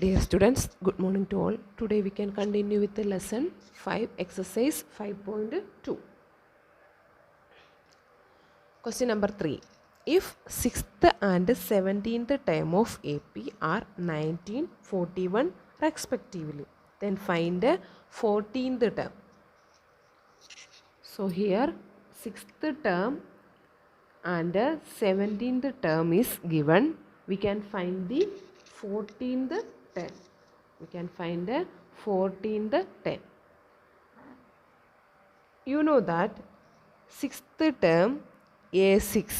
Dear students, good morning to all. Today we can continue with the lesson 5, exercise 5.2. Question number 3. If 6th and 17th term of AP are 19, 41 respectively, then find the 14th term. So here 6th term and 17th term is given. We can find the 14th term. We can find the 14th term. You know that 6th term A6.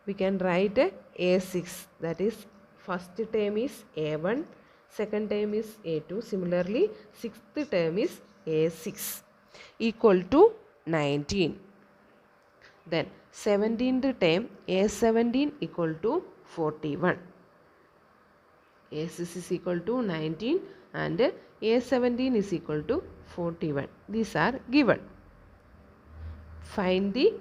We can write A6. That is, first term is A1, second term is A2. Similarly, 6th term is A6 equal to 19. Then 17th term A17 equal to 41. A6 is equal to 19 and A17 is equal to 41. These are given. Find the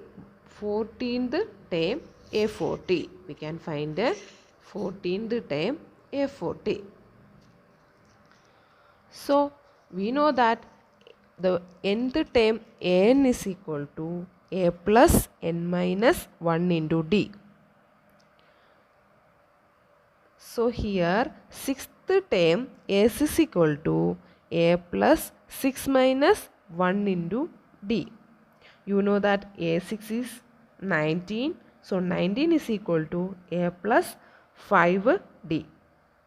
14th term A40. We can find the 14th term A40. So we know that the nth term An is equal to A plus n minus 1 into D. So here 6th term S is equal to A plus 6 minus 1 into D. You know that A6 is 19. So 19 is equal to A plus 5D.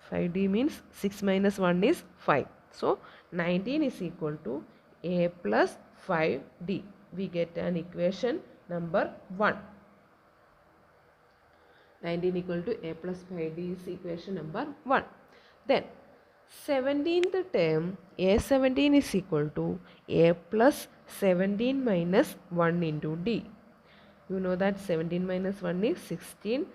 5D means 6 minus 1 is 5. So 19 is equal to A plus 5D. We get an equation number 1. 19 equal to A plus 5D is equation number 1. Then 17th term A17 is equal to A plus 17 minus 1 into D. You know that 17 minus 1 is 16.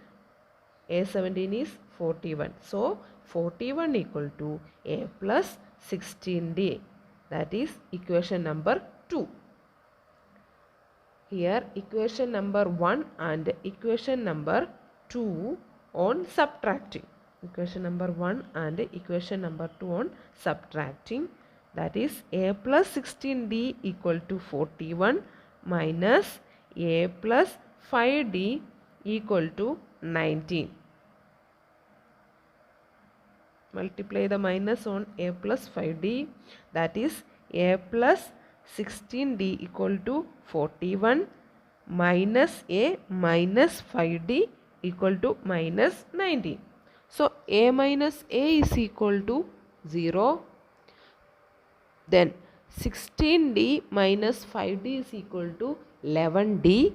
A17 is 41. So 41 equal to A plus 16D. That is equation number 2. Here equation number 1 and equation number 2 on subtracting. Equation number 1 and equation number 2 on subtracting. That is A plus 16D equal to 41 minus A plus 5D equal to 19. Multiply the minus on A plus 5D. That is A plus 16D equal to 41 minus A minus 5D equal to minus 19. So A minus A is equal to 0. Then 16D minus 5D is equal to 11D.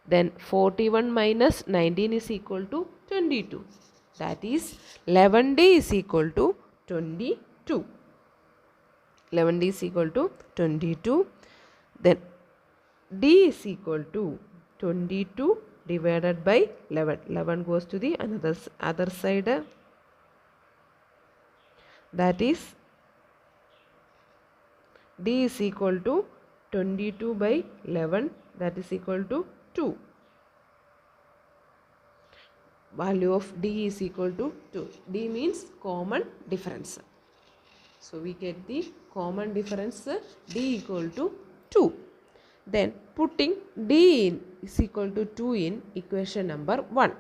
Then 41 minus 19 is equal to 22. That is 11D is equal to 22. 11D is equal to 22. Then D is equal to 22 divided by 11. 11 goes to the other side. That is D is equal to 22 by 11. That is equal to 2. Value of D is equal to 2. D means common difference. So we get the common difference D equal to 2. Then putting D in is equal to 2 in equation number 1.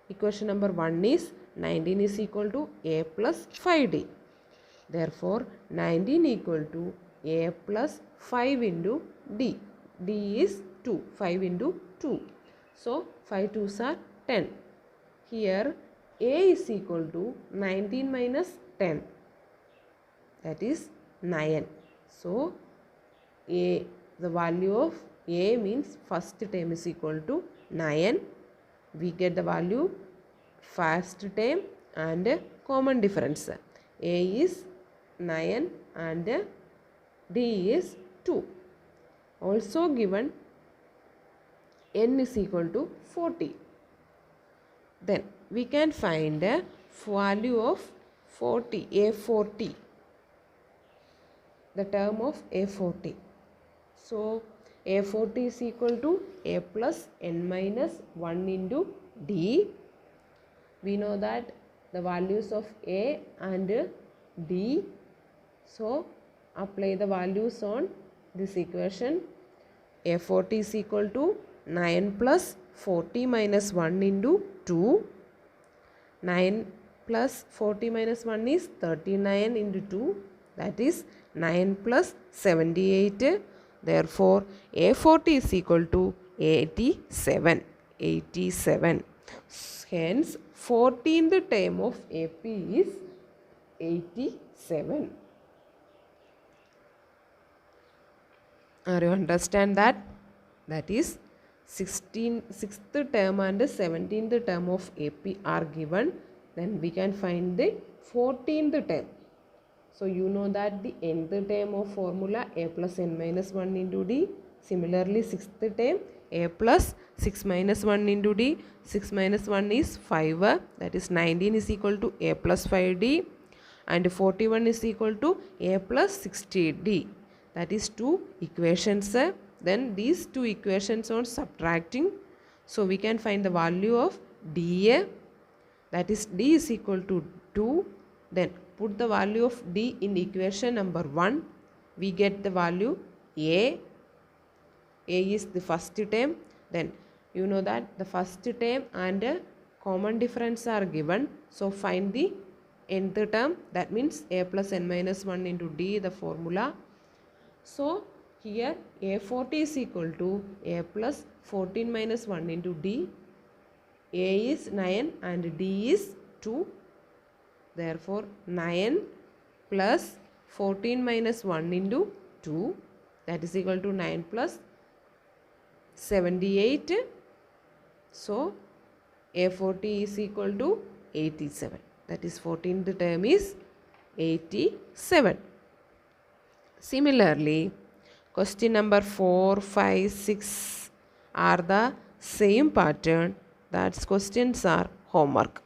Equation number 1 is 19 is equal to A plus 5D. Therefore 19 equal to A plus 5 into D. D is 2. 5 into 2. So 5 2s are 10. Here A is equal to 19 minus 10. That is 9. So A, the value of A means first term is equal to 9. We get the value first term and common difference. A is 9 and D is 2. Also given N is equal to 40. Then we can find the value of 40, A40. The term of A40. So A40 is equal to A plus n minus 1 into D. we know that the values of A and D. So apply the values on this equation. A40 is equal to 9 plus 40 minus 1 into 2. 9 plus 40 minus 1 is 39 into 2, that is 9 plus 78. Therefore, A40 is equal to 87. 87. Hence, 14th term of AP is 87. Are you understand that? That is 6th term and 17th term of AP are given. Then we can find the 14th term. So you know that the nth term of formula A plus n minus 1 into D. Similarly 6th term A plus 6 minus 1 into D. 6 minus 1 is 5. That is 19 is equal to A plus 5D. And 41 is equal to A plus 60D. That is 2 equations. Then these 2 equations on subtracting. So we can find the value of dA. That is D is equal to 2. Then put the value of D in equation number 1. We get the value A. A is the first term. Then you know that the first term and common difference are given. So find the nth term. That means A plus n minus 1 into D, the formula. So here A40 is equal to A plus 14 minus 1 into D. A is 9 and D is 2. Therefore 9 plus 14 minus 1 into 2, that is equal to 9 plus 78. So A40 is equal to 87. That is 14th term is 87. Similarly, question number 4, 5, 6 are the same pattern. That questions are homework.